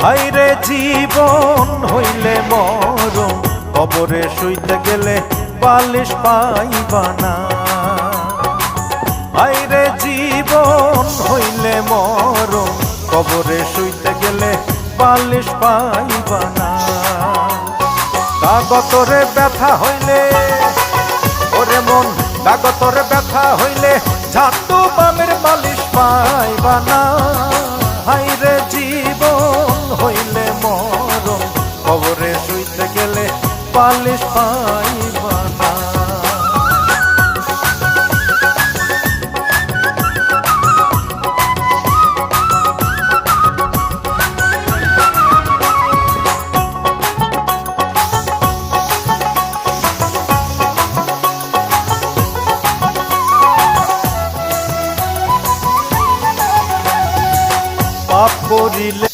হাইরে জীবন হইলে মরণ, কবরে শুইতে গেলে বালিশ পাইবা না। হাইরে জীবন হইলে মরণ, কবরে শুইতে গেলে বালিশ পাইবা না। কাগতরে ব্যথা হইলে ওরে মন, কাগতরে ব্যথা হইলে ঝাঁটু বামের বালিশ পাইবা না। হাইরে জীবন হইলে মরণ, কবরে শুইতে গেলে বালিশ পাইবা না। পাপ করিলে